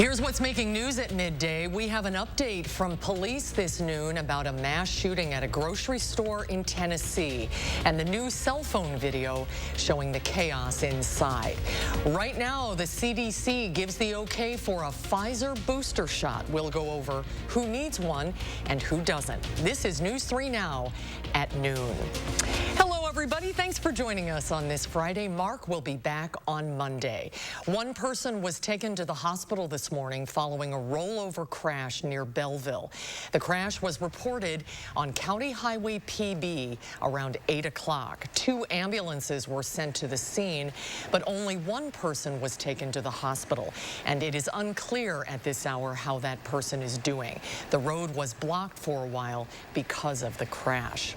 Here's what's making news at midday. We have an update from police this noon about a mass shooting at a grocery store in Tennessee and the new cell phone video showing the chaos inside. Right now, the CDC gives the okay for a Pfizer booster shot. We'll go over who needs one and who doesn't. This is News 3 Now at noon. Hello, everybody. Thanks for joining us on this Friday. Mark will be back on Monday. One person was taken to the hospital this morning following a rollover crash near Belleville. The crash was reported on County Highway PB around 8 o'clock. 2 ambulances were sent to the scene, but only one person was taken to the hospital, and it is unclear at this hour how that person is doing. The road was blocked for a while because of the crash.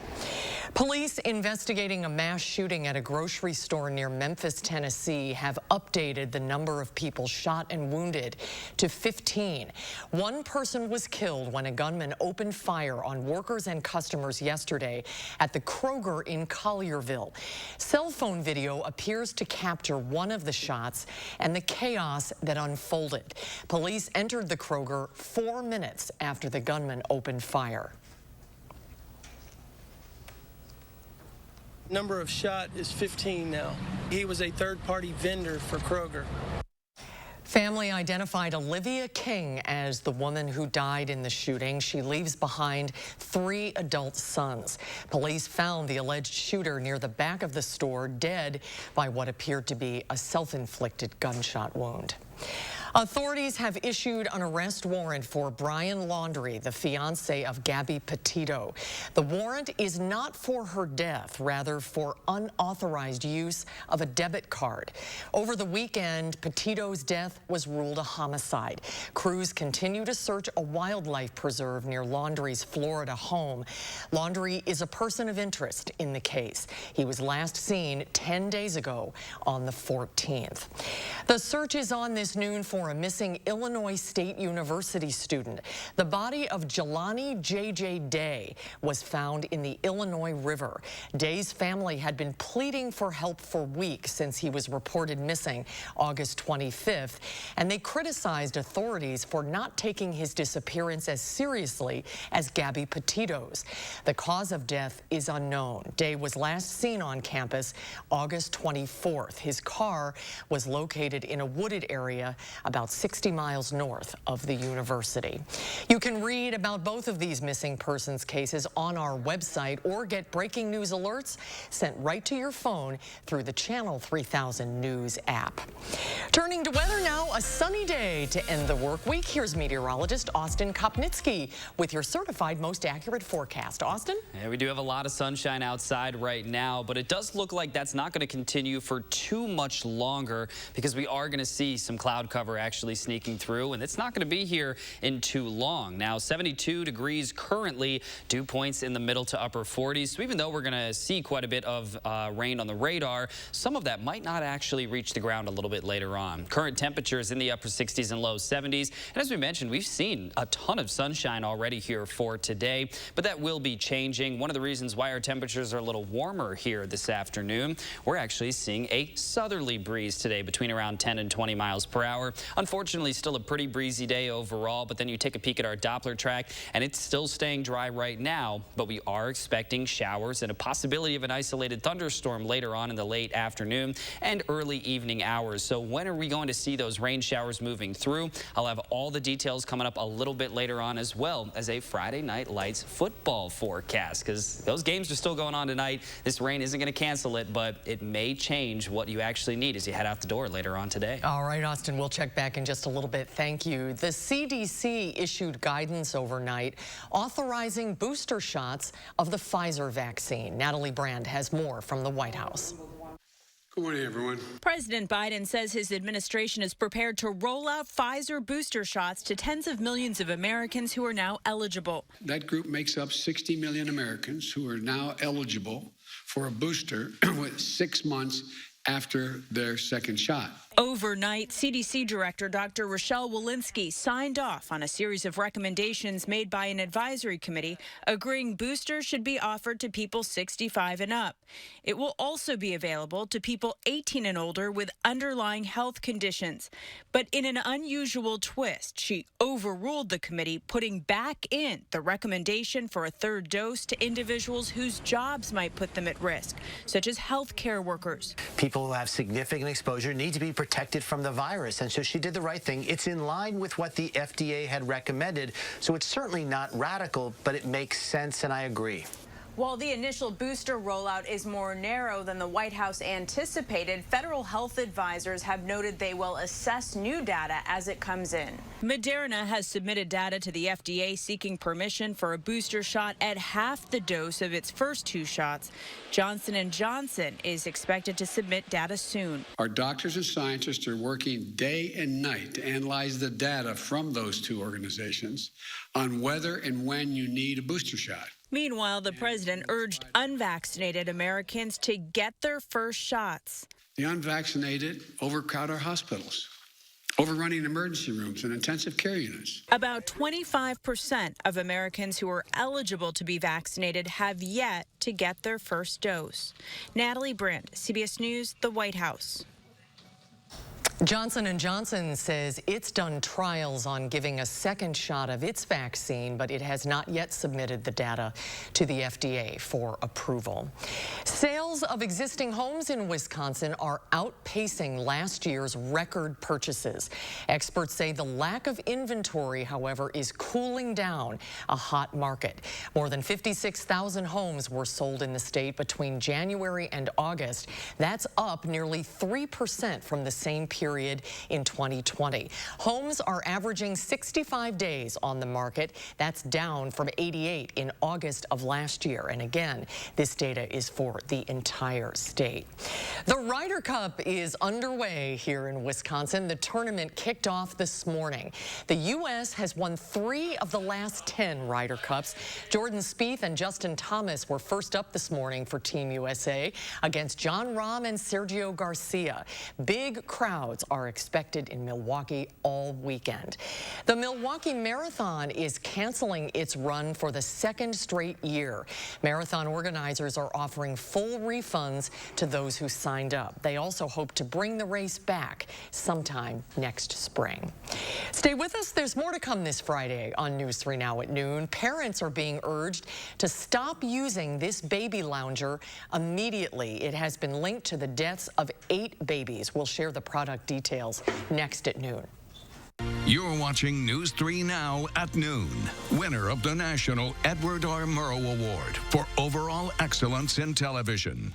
Police investigating a mass shooting at a grocery store near Memphis, Tennessee, have updated the number of people shot and wounded to 15. One person was killed when a gunman opened fire on workers and customers yesterday at the Kroger in Collierville. Cell phone video appears to capture one of the shots and the chaos that unfolded. Police entered the Kroger 4 minutes after the gunman opened fire. Number of shot is 15 now. He was a third-party vendor for Kroger. Family identified Olivia King as the woman who died in the shooting. She leaves behind 3 adult sons. Police found the alleged shooter near the back of the store, dead by what appeared to be a self-inflicted gunshot wound. Authorities have issued an arrest warrant for Brian Laundrie, the fiance of Gabby Petito. The warrant is not for her death, rather for unauthorized use of a debit card. Over the weekend, Petito's death was ruled a homicide. Crews continue to search a wildlife preserve near Laundrie's Florida home. Laundrie is a person of interest in the case. He was last seen 10 days ago on the 14th. The search is on this noon for a missing Illinois State University student. The body of Jelani J.J. Day was found in the Illinois River. Day's family had been pleading for help for weeks since he was reported missing August 25th, and they criticized authorities for not taking his disappearance as seriously as Gabby Petito's. The cause of death is unknown. Day was last seen on campus August 24th. His car was located in a wooded area about 60 miles north of the university. You can read about both of these missing persons cases on our website or get breaking news alerts sent right to your phone through the Channel 3000 News app. Turning to weather now, a sunny day to end the work week. Here's meteorologist Austin Kopnitsky with your certified most accurate forecast. Austin? Yeah, we do have a lot of sunshine outside right now, but it does look like that's not going to continue for too much longer because we are going to see some cloud cover actually sneaking through, and it's not going to be here in too long. Now, 72 degrees currently, dew points in the middle to upper 40s. So even though we're going to see quite a bit of rain on the radar, some of that might not actually reach the ground a little bit later on. Current temperatures in the upper 60s and low 70s. And as we mentioned, we've seen a ton of sunshine already here for today, but that will be changing. One of the reasons why our temperatures are a little warmer here this afternoon, we're actually seeing a southerly breeze today between around 10 and 20 miles per hour. Unfortunately, still a pretty breezy day overall, but then you take a peek at our Doppler track, and it's still staying dry right now, but we are expecting showers and a possibility of an isolated thunderstorm later on in the late afternoon and early evening hours. So when are we going to see those rain showers moving through? I'll have all the details coming up a little bit later on, as well as a Friday Night Lights football forecast, because those games are still going on tonight. This rain isn't going to cancel it, but it may change what you actually need as you head out the door later on today. All right, Austin, we'll check back in just a little bit. Thank you. The CDC issued guidance overnight authorizing booster shots of the Pfizer vaccine. Natalie Brand has more from the White House. Good morning, everyone. President Biden says his administration is prepared to roll out Pfizer booster shots to tens of millions of Americans who are now eligible. That group makes up 60 million Americans who are now eligible for a booster with 6 months after their second shot. Overnight, CDC Director Dr. Rochelle Walensky signed off on a series of recommendations made by an advisory committee agreeing boosters should be offered to people 65 and up. It will also be available to people 18 and older with underlying health conditions. But in an unusual twist, she overruled the committee, putting back in the recommendation for a third dose to individuals whose jobs might put them at risk, such as healthcare workers. People who have significant exposure need to be protected from the virus, and so she did the right thing. It's in line with what the FDA had recommended, so it's certainly not radical, but it makes sense, and I agree. While the initial booster rollout is more narrow than the White House anticipated, federal health advisors have noted they will assess new data as it comes in. Moderna has submitted data to the FDA seeking permission for a booster shot at half the dose of its first 2 shots. Johnson & Johnson is expected to submit data soon. Our doctors and scientists are working day and night to analyze the data from those 2 organizations on whether and when you need a booster shot. Meanwhile, the president urged unvaccinated Americans to get their first shots. The unvaccinated overcrowd our hospitals, overrunning emergency rooms and intensive care units. About 25% of Americans who are eligible to be vaccinated have yet to get their first dose. Natalie Brandt, CBS News, the White House. Johnson & Johnson says it's done trials on giving a second shot of its vaccine, but it has not yet submitted the data to the FDA for approval. Sales of existing homes in Wisconsin are outpacing last year's record purchases. Experts say the lack of inventory, however, is cooling down a hot market. More than 56,000 homes were sold in the state between January and August. That's up nearly 3% from the same period in 2020. Homes are averaging 65 days on the market. That's down from 88 in August of last year. And again, this data is for the entire state. The Ryder Cup is underway here in Wisconsin. The tournament kicked off this morning. The U.S. has won 3 of the last 10 Ryder Cups. Jordan Spieth and Justin Thomas were first up this morning for Team USA against Jon Rahm and Sergio Garcia. Big crowds are expected in Milwaukee all weekend. The Milwaukee Marathon is canceling its run for the 2nd straight year. Marathon organizers are offering full refunds to those who signed up. They also hope to bring the race back sometime next spring. Stay with us. There's more to come this Friday on News 3 Now at noon. Parents are being urged to stop using this baby lounger immediately. It has been linked to the deaths of 8 babies. We'll share the product details next at noon. You're watching News 3 Now at noon. Winner of the National Edward R. Murrow Award for Overall Excellence in Television.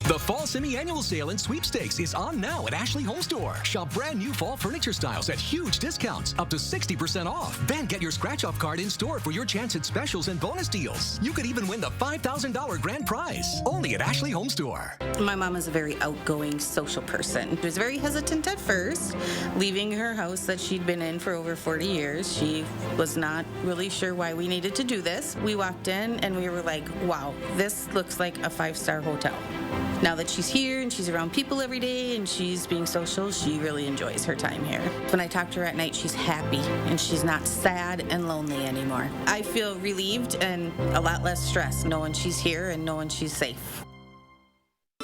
The Fall Semi-Annual Sale and Sweepstakes is on now at Ashley HOMESTORE. Shop brand new fall furniture styles at huge discounts, up to 60% off. Then get your scratch-off card in store for your chance at specials and bonus deals. You could even win the $5,000 grand prize. Only at Ashley HOMESTORE. My mom is a very outgoing, social person. She was very hesitant at first, leaving her house that she'd been in for over 40 years. She was not really sure why we needed to do this. We walked in and we were like, wow, this looks like a 5-star hotel. Now that she's here and she's around people every day and she's being social, she really enjoys her time here. When I talk to her at night, she's happy and she's not sad and lonely anymore. I feel relieved and a lot less stressed knowing she's here and knowing she's safe.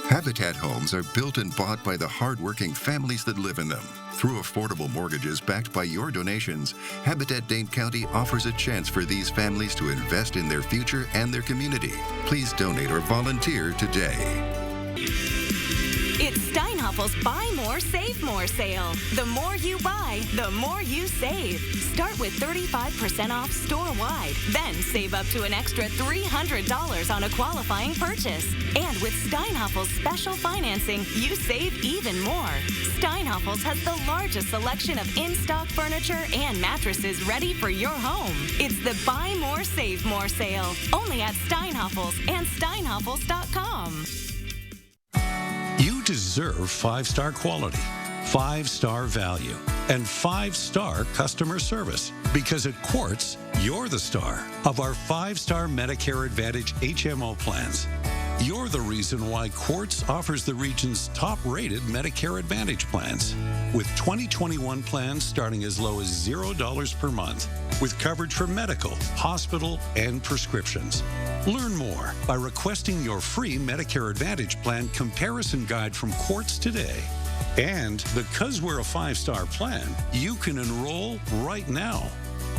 Habitat homes are built and bought by the hardworking families that live in them. Through affordable mortgages backed by your donations, Habitat Dane County offers a chance for these families to invest in their future and their community. Please donate or volunteer today. It's Steinhoffel's Buy More, Save More sale. The more you buy, the more you save. Start with 35% off store-wide. Then save up to an extra $300 on a qualifying purchase. And with Steinhoffel's special financing, you save even more. Steinhoffel's has the largest selection of in-stock furniture and mattresses ready for your home. It's the Buy More, Save More sale. Only at Steinhoffel's and Steinhoffels.com. You deserve 5-star quality, 5-star value, and 5-star customer service. Because at Quartz, you're the star of our 5-star Medicare Advantage HMO plans. You're the reason why Quartz offers the region's top-rated Medicare Advantage plans, with 2021 plans starting as low as $0 per month, with coverage for medical, hospital, and prescriptions. Learn more by requesting your free Medicare Advantage plan comparison guide from Quartz today. And because we're a 5-star plan, you can enroll right now.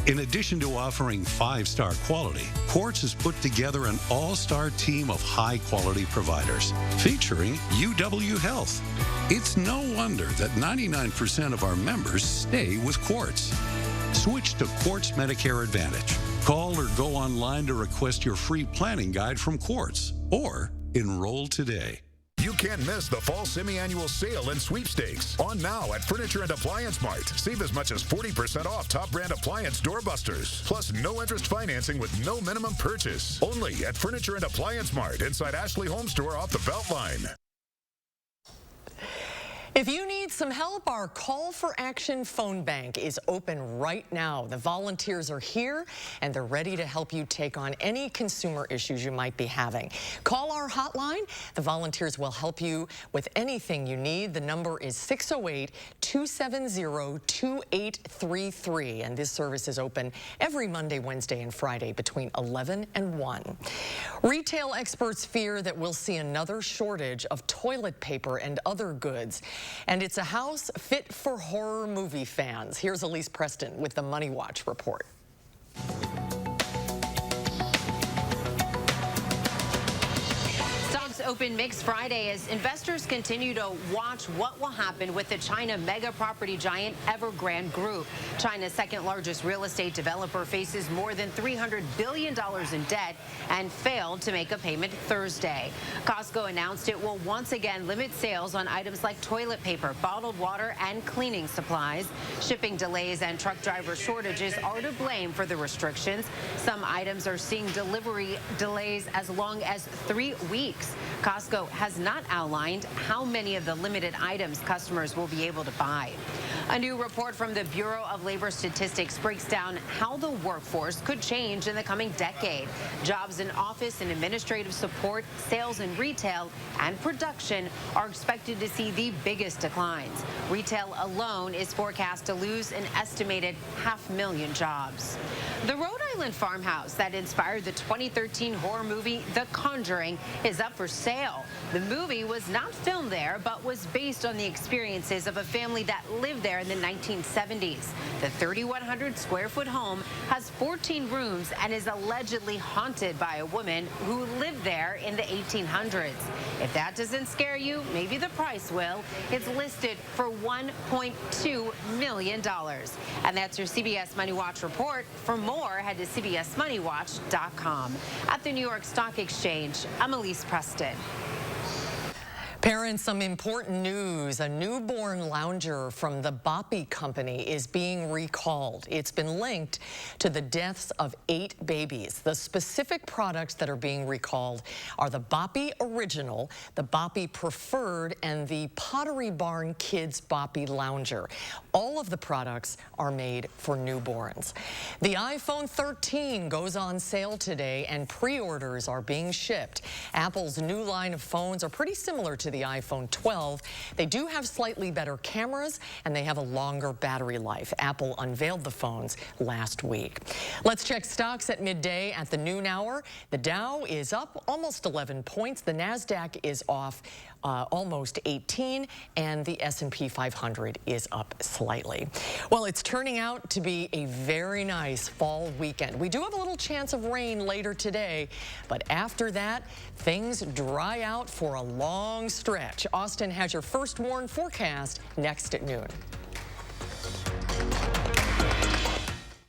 In addition to offering 5-star quality, Quartz has put together an all-star team of high-quality providers, featuring UW Health. It's no wonder that 99% of our members stay with Quartz. Switch to Quartz Medicare Advantage. Call or go online to request your free planning guide from Quartz, or enroll today. You can't miss the fall semi-annual sale and sweepstakes. On now at Furniture and Appliance Mart. Save as much as 40% off top brand appliance doorbusters. Plus no interest financing with no minimum purchase. Only at Furniture and Appliance Mart inside Ashley HOMESTORE off the Beltline. If you need some help, our Call for Action phone bank is open right now. The volunteers are here and they're ready to help you take on any consumer issues you might be having. Call our hotline. The volunteers will help you with anything you need. The number is 608-270-2833, and this service is open every Monday, Wednesday, and Friday between 11 and 1. Retail experts fear that we'll see another shortage of toilet paper and other goods. And it's a house fit for horror movie fans. Here's Elise Preston with the Money Watch report. Stocks open mixed Friday as investors continue to watch what will happen with the China mega property giant Evergrande Group. China's second largest real estate developer faces more than $300 billion in debt and failed to make a payment Thursday. Costco announced it will once again limit sales on items like toilet paper, bottled water, and cleaning supplies. Shipping delays and truck driver shortages are to blame for the restrictions. Some items are seeing delivery delays as long as 3 weeks. Costco has not outlined how many of the limited items customers will be able to buy. A new report from the Bureau of Labor Statistics breaks down how the workforce could change in the coming decade. Jobs in office and administrative support, sales and retail, and production are expected to see the biggest declines. Retail alone is forecast to lose an estimated 500,000 jobs. The Rhode Island farmhouse that inspired the 2013 horror movie The Conjuring is up for sale. The movie was not filmed there, but was based on the experiences of a family that lived there in the 1970s. The 3,100 square foot home has 14 rooms and is allegedly haunted by a woman who lived there in the 1800s. If that doesn't scare you, maybe the price will. It's listed for $1.2 million. And that's your CBS Money Watch report. For more, head to CBSMoneyWatch.com. At the New York Stock Exchange, I'm Elise Preston. Parents, some important news. A newborn lounger from the Boppy Company is being recalled. It's been linked to the deaths of 8 babies. The specific products that are being recalled are the Boppy Original, the Boppy Preferred, and the Pottery Barn Kids Boppy Lounger. All of the products are made for newborns. The iPhone 13 goes on sale today, and pre-orders are being shipped. Apple's new line of phones are pretty similar to the iPhone 12. They do have slightly better cameras, and they have a longer battery life. Apple unveiled the phones last week. Let's check stocks at midday at the noon hour. The Dow is up almost 11 points. The NASDAQ is off almost 18, and the S&P 500 is up slightly. Well, it's turning out to be a very nice fall weekend. We do have a little chance of rain later today, but after that, things dry out for a long stretch. Austin has your first warn forecast next at noon.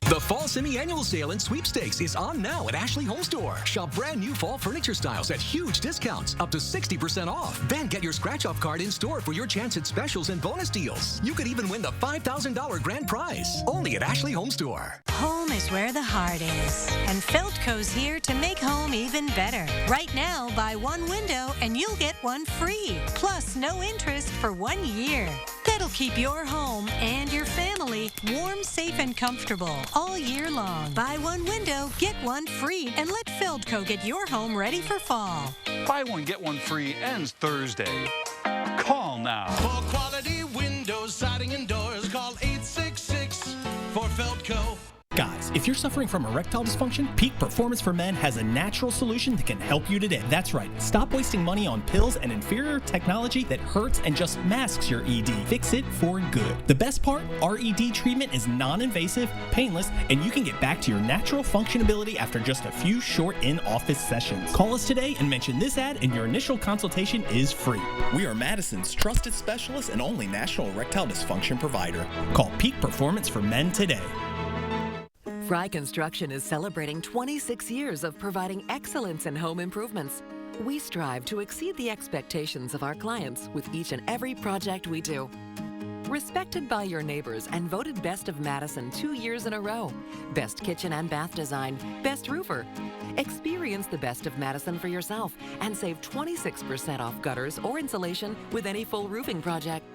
The fall semi-annual sale and sweepstakes is on now at Ashley HOMESTORE. Shop brand new fall furniture styles at huge discounts, up to 60% off. Then get your scratch-off card in store for your chance at specials and bonus deals. You could even win the $5,000 grand prize. Only at Ashley HOMESTORE. Home is where the heart is, and Feldco's here to make home even better. Right now, buy one window and you'll get one free, plus no interest for 1 year. That'll keep your home and your family warm, safe, and comfortable all year long. Buy one window, get one free, and let Feldco get your home ready for fall. Buy one, get one free ends Thursday. Call now. For quality windows, siding, and doors, call 866 for Feldco. Guys, if you're suffering from erectile dysfunction, Peak Performance for Men has a natural solution that can help you today. That's right. Stop wasting money on pills and inferior technology that hurts and just masks your ED. Fix it for good. The best part, our ED treatment is non-invasive, painless, and you can get back to your natural functionability after just a few short in-office sessions. Call us today and mention this ad, and your initial consultation is free. We are Madison's trusted specialist and only national erectile dysfunction provider. Call Peak Performance for Men today. Fry Construction is celebrating 26 years of providing excellence in home improvements. We strive to exceed the expectations of our clients with each and every project we do. Respected by your neighbors and voted Best of Madison 2 years in a row. Best kitchen and bath design, best roofer. Experience the Best of Madison for yourself and save 26% off gutters or insulation with any full roofing project.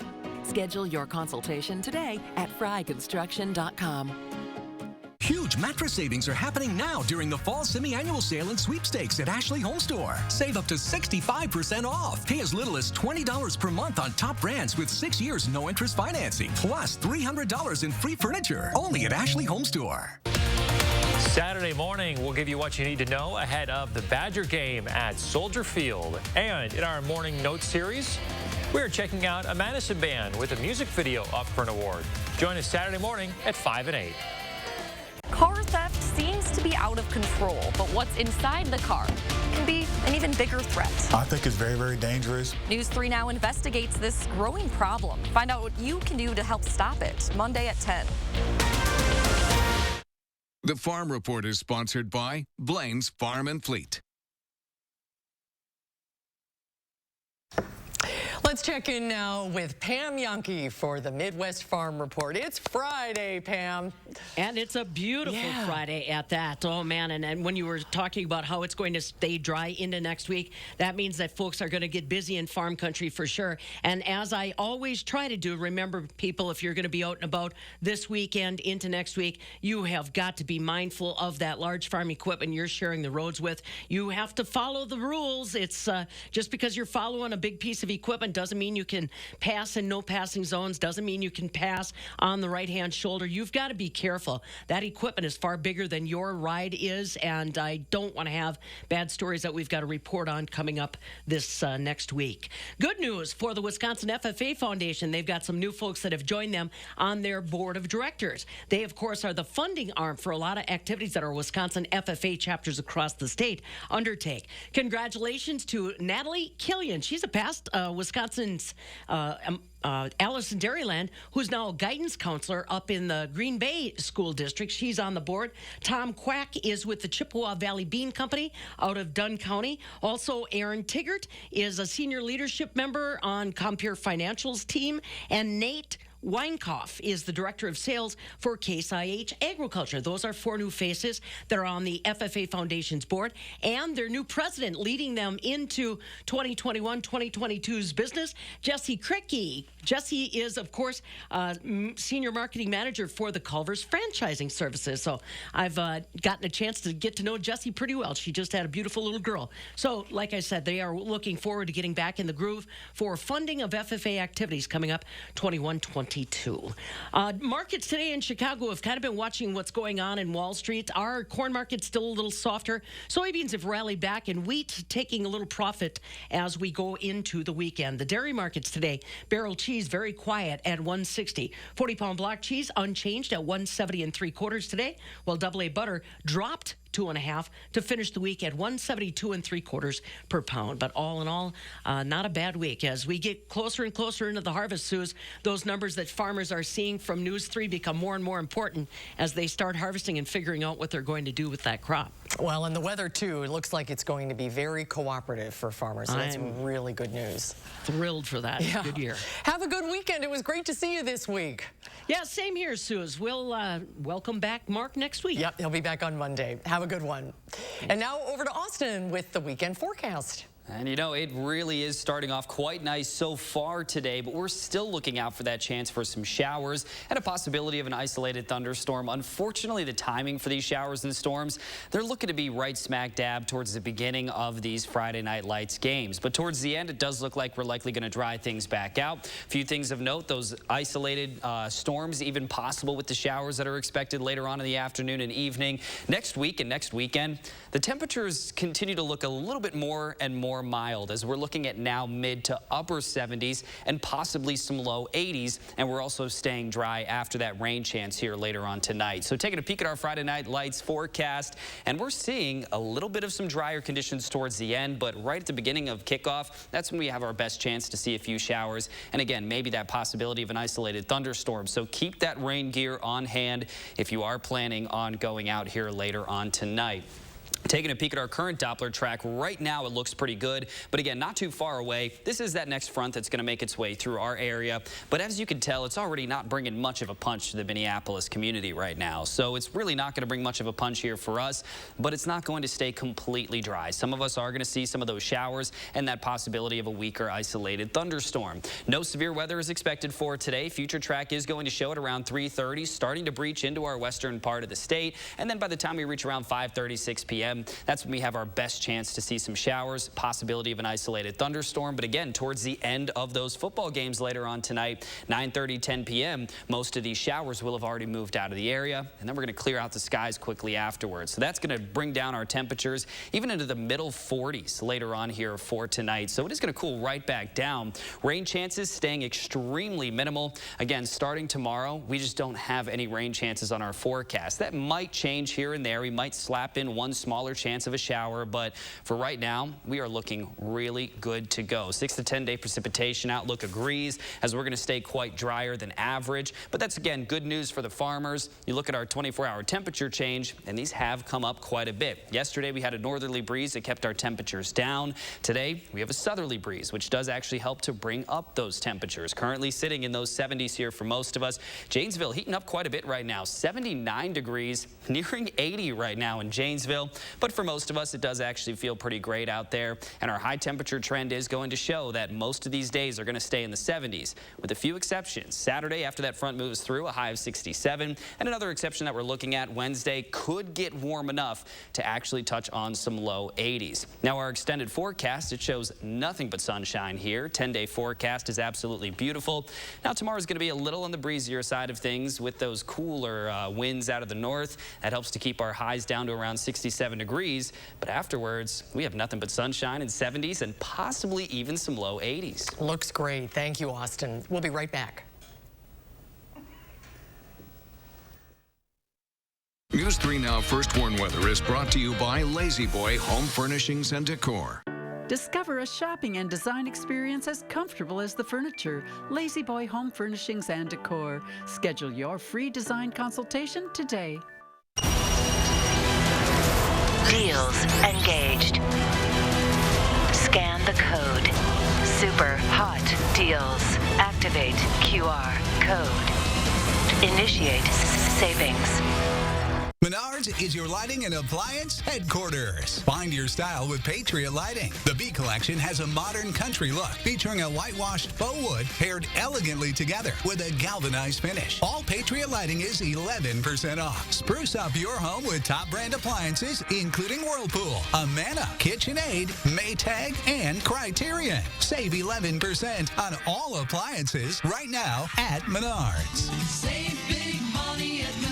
Schedule your consultation today at fryconstruction.com. Huge mattress savings are happening now during the fall semi-annual sale and sweepstakes at Ashley HOMESTORE. Save up to 65% off. Pay as little as $20 per month on top brands with 6 years no-interest financing, plus $300 in free furniture. Only at Ashley HOMESTORE. Saturday morning, we'll give you what you need to know ahead of the Badger game at Soldier Field. And in our Morning Notes series, we're checking out a Madison band with a music video up for an award. Join us Saturday morning at 5 and 8. Car theft seems to be out of control, but what's inside the car can be an even bigger threat. I think it's very, very dangerous. News 3 Now investigates this growing problem. Find out what you can do to help stop it. Monday at 10. The Farm Report is sponsored by Blaine's Farm and Fleet. Let's check in now with Pam Yankee for the Midwest Farm Report. It's Friday, Pam. And it's a beautiful Friday at that. Oh, man. And when you were talking about how it's going to stay dry into next week, that means that folks are going to get busy in farm country for sure. And as I always try to do, remember, people, if you're going to be out and about this weekend into next week, you have got to be mindful of that large farm equipment you're sharing the roads with. You have to follow the rules. It's just because you're following a big piece of equipment doesn't mean you can pass in no passing zones, doesn't mean you can pass on the right-hand shoulder. You've got to be careful. That equipment is far bigger than your ride is, and I don't want to have bad stories that we've got to report on coming up this next week. Good news for the Wisconsin FFA Foundation. They've got some new folks that have joined them on their board of directors. They, of course, are the funding arm for a lot of activities that our Wisconsin FFA chapters across the state undertake. Congratulations to Natalie Killian. She's a past Wisconsin's Allison Dairyland, who's now a guidance counselor up in the Green Bay School District. She's on the board. Tom Quack is with the Chippewa Valley Bean Company out of Dunn County. Also, Aaron Tiggert is a senior leadership member on Compere Financial's team. And Nate Weinkoff is the director of sales for Case IH Agriculture. Those are 4 new faces that are on the FFA Foundation's board, and their new president leading them into 2021-2022's business, Jesse Kricky. Jesse is, of course, senior marketing manager for the Culver's franchising services. So I've gotten a chance to get to know Jesse pretty well. She just had a beautiful little girl. So, like I said, they are looking forward to getting back in the groove for funding of FFA activities coming up 21-22. Markets today in Chicago have kind of been watching what's going on in Wall Street. Our corn market's still a little softer. Soybeans have rallied back, and wheat taking a little profit as we go into the weekend. The dairy markets today, barrel cheese very quiet at 160. 40-pound block cheese unchanged at 170 3/4 today, while AA butter dropped 2.5 to finish the week at 172 3/4 per pound. But all in all, not a bad week. As we get closer and closer into the harvest, Suze, those numbers that farmers are seeing from News 3 become more and more important as they start harvesting and figuring out what they're going to do with that crop. Well, and the weather, too, it looks like it's going to be very cooperative for farmers. So that's really good news. Thrilled for that. Yeah. Good year. Have a good weekend. It was great to see you this week. Yeah, same here, Suze. We'll welcome back Mark next week. Yep, he'll be back on Monday. Have a good one. And now over to Austin with the weekend forecast. And you know, it really is starting off quite nice so far today, but we're still looking out for that chance for some showers and a possibility of an isolated thunderstorm. Unfortunately, the timing for these showers and storms, they're looking to be right smack dab towards the beginning of these Friday Night Lights games. But towards the end, it does look like we're likely going to dry things back out. A few things of note, those isolated storms, even possible with the showers that are expected later on in the afternoon and evening. Next week and next weekend, the temperatures continue to look a little bit more and more mild as we're looking at now mid to upper 70s and possibly some low 80s, and we're also staying dry after that rain chance here later on tonight. So taking a peek at our Friday Night Lights forecast, and we're seeing a little bit of some drier conditions towards the end, but right at the beginning of kickoff, that's when we have our best chance to see a few showers, and again, maybe that possibility of an isolated thunderstorm. So keep that rain gear on hand if you are planning on going out here later on tonight. Taking a peek at our current Doppler track, right now it looks pretty good, but again, not too far away. This is that next front that's going to make its way through our area, but as you can tell, it's already not bringing much of a punch to the Minneapolis community right now. So it's really not going to bring much of a punch here for us, but it's not going to stay completely dry. Some of us are going to see some of those showers and that possibility of a weaker isolated thunderstorm. No severe weather is expected for today. Future track is going to show it around 3:30, starting to breach into our western part of the state, and then by the time we reach around 5:30, 6 p.m., that's when we have our best chance to see some showers, possibility of an isolated thunderstorm. But again, towards the end of those football games later on tonight, 9:30, 10 p.m., most of these showers will have already moved out of the area, and then we're going to clear out the skies quickly afterwards. So that's going to bring down our temperatures even into the middle 40s later on here for tonight. So it is going to cool right back down. Rain chances staying extremely minimal. Again, starting tomorrow, we just don't have any rain chances on our forecast. That might change here and there. We might slap in one smaller chance of a shower, but for right now, we are looking really good to go. 6 to 10 day precipitation outlook agrees, as we're going to stay quite drier than average, but that's again good news for the farmers. You look at our 24-hour temperature change, and these have come up quite a bit. Yesterday, we had a northerly breeze that kept our temperatures down. Today, we have a southerly breeze, which does actually help to bring up those temperatures. Currently sitting in those 70s here for most of us. Janesville heating up quite a bit right now. 79 degrees, nearing 80 right now in Janesville. But for most of us, it does actually feel pretty great out there. And our high temperature trend is going to show that most of these days are going to stay in the 70s, with a few exceptions. Saturday, after that front moves through, a high of 67. And another exception that we're looking at, Wednesday, could get warm enough to actually touch on some low 80s. Now, our extended forecast, it shows nothing but sunshine here. 10-day forecast is absolutely beautiful. Now, tomorrow is going to be a little on the breezier side of things with those cooler winds out of the north. That helps to keep our highs down to around 67 degrees. But afterwards, we have nothing but sunshine in 70s and possibly even some low 80s. Looks great. Thank you, Austin. We'll be right back. News 3 Now First Warn Weather is brought to you by Lazy Boy Home Furnishings and Decor. Discover a shopping and design experience as comfortable as the furniture. Lazy Boy Home Furnishings and Decor. Schedule your free design consultation today. Deals engaged. Scan the code. Super hot deals. Activate QR code. Initiate savings. Menards is your lighting and appliance headquarters. Find your style with Patriot Lighting. The B Collection has a modern country look featuring a whitewashed faux wood paired elegantly together with a galvanized finish. All Patriot Lighting is 11% off. Spruce up your home with top brand appliances including Whirlpool, Amana, KitchenAid, Maytag, and Criterion. Save 11% on all appliances right now at Menards. Save big money at Menards.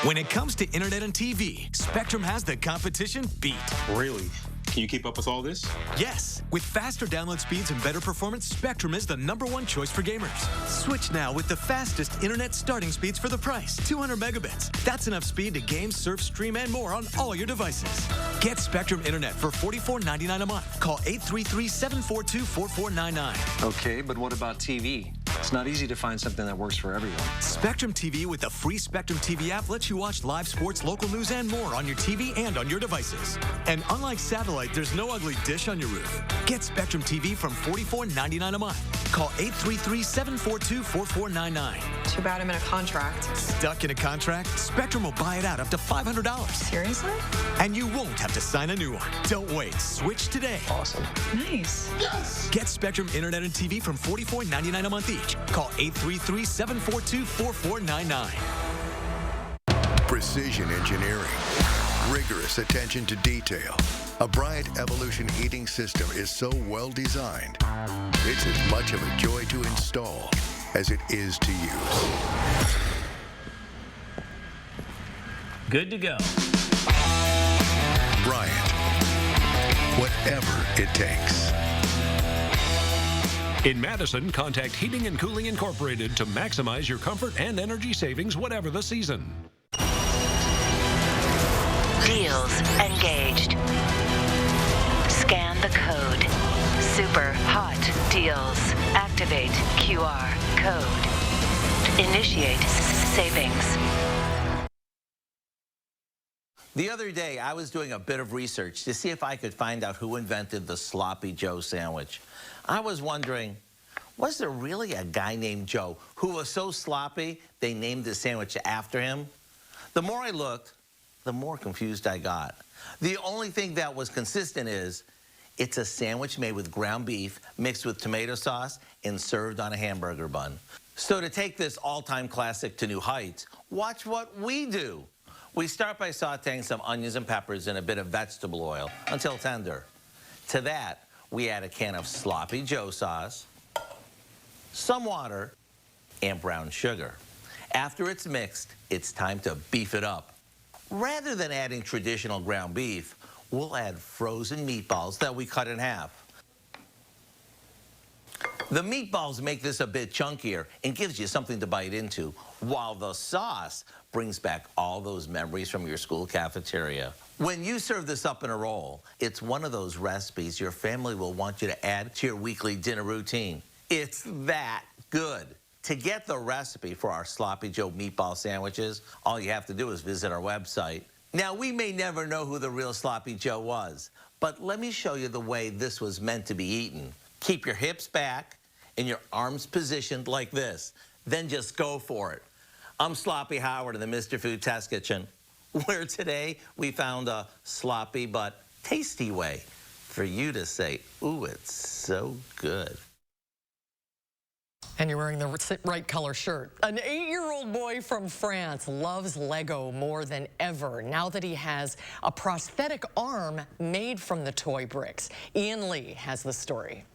When it comes to internet and TV, Spectrum has the competition beat. Really? Can you keep up with all this? Yes. With faster download speeds and better performance, Spectrum is the #1 choice for gamers. Switch now with the fastest internet starting speeds for the price. 200 megabits. That's enough speed to game, surf, stream, and more on all your devices. Get Spectrum Internet for $44.99 a month. Call 833-742-4499. Okay, but what about TV? It's not easy to find something that works for everyone. Spectrum TV with the free Spectrum TV app lets you watch live sports, local news, and more on your TV and on your devices. And unlike satellite, there's no ugly dish on your roof. Get Spectrum TV from $44.99 a month. Call 833-742-4499. Too bad I'm in a contract. Stuck in a contract? Spectrum will buy it out up to $500. Seriously? And you won't have to sign a new one. Don't wait. Switch today. Awesome. Nice. Yes! Get Spectrum Internet and TV from $44.99 a month each. Call 833-742-4499. Precision engineering. Rigorous attention to detail. A Bryant Evolution heating system is so well designed, it's as much of a joy to install as it is to use. Good to go. Bryant. Whatever it takes. In Madison, contact Heating and Cooling Incorporated to maximize your comfort and energy savings whatever the season. Deals engaged. Scan the code. Super hot deals. Activate QR code. Initiate savings. The other day, I was doing a bit of research to see if I could find out who invented the Sloppy Joe sandwich. I was wondering, was there really a guy named Joe who was so sloppy they named the sandwich after him? The more I looked, the more confused I got. The only thing that was consistent is it's a sandwich made with ground beef mixed with tomato sauce and served on a hamburger bun. So to take this all-time classic to new heights, watch what we do. We start by sauteing some onions and peppers in a bit of vegetable oil until tender. To that, we add a can of Sloppy Joe sauce, some water, and brown sugar. After it's mixed, it's time to beef it up. Rather than adding traditional ground beef, we'll add frozen meatballs that we cut in half. The meatballs make this a bit chunkier and gives you something to bite into, while the sauce brings back all those memories from your school cafeteria. When you serve this up in a roll, it's one of those recipes your family will want you to add to your weekly dinner routine. It's that good. To get the recipe for our Sloppy Joe meatball sandwiches, all you have to do is visit our website. Now, we may never know who the real Sloppy Joe was, but let me show you the way this was meant to be eaten. Keep your hips back and your arms positioned like this. Then just go for it. I'm Sloppy Howard in the Mr. Food Test Kitchen, where today we found a sloppy but tasty way for you to say, ooh, it's so good. And you're wearing the right color shirt. An 8-year-old boy from France loves Lego more than ever now that he has a prosthetic arm made from the toy bricks. Ian Lee has the story.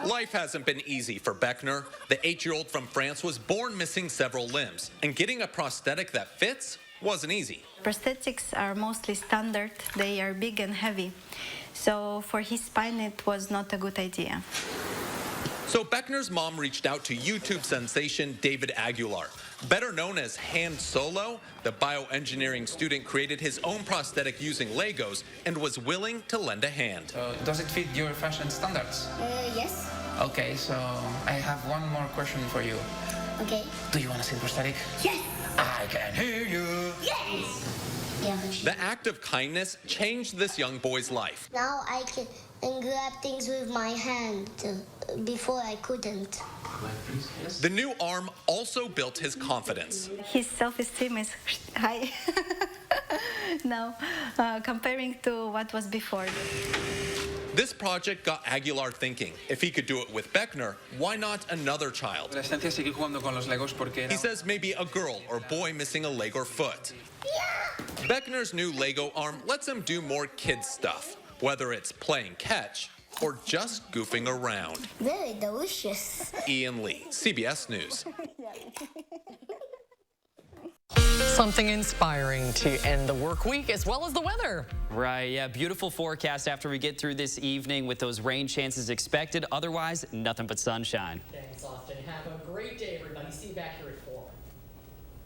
Life hasn't been easy for Beckner. The 8-year-old from France was born missing several limbs, and getting a prosthetic that fits wasn't easy. Prosthetics are mostly standard. They are big and heavy. So for his spine, it was not a good idea. So Beckner's mom reached out to YouTube sensation David Aguilar. Better known as Hand Solo, the bioengineering student created his own prosthetic using Legos and was willing to lend a hand. Does it fit your fashion standards? Yes. Okay, so I have one more question for you. Okay. Do you want to see the prosthetic? Yes. I can hear you. Yes. The act of kindness changed this young boy's life. Now I can grab things with my hand. Before I couldn't. The new arm also built his confidence. His self-esteem is high now, comparing to what was before. This project got Aguilar thinking, if he could do it with Beckner, why not another child? He says maybe a girl or boy missing a leg or foot. Yeah. Beckner's new Lego arm lets him do more kids stuff, whether it's playing catch or just goofing around. Very delicious. Ian Lee, CBS News. Something inspiring to end the work week as well as the weather. Right, yeah, beautiful forecast after we get through this evening with those rain chances expected. Otherwise, nothing but sunshine. Thanks, Austin. Have a great day, everybody. See you back here at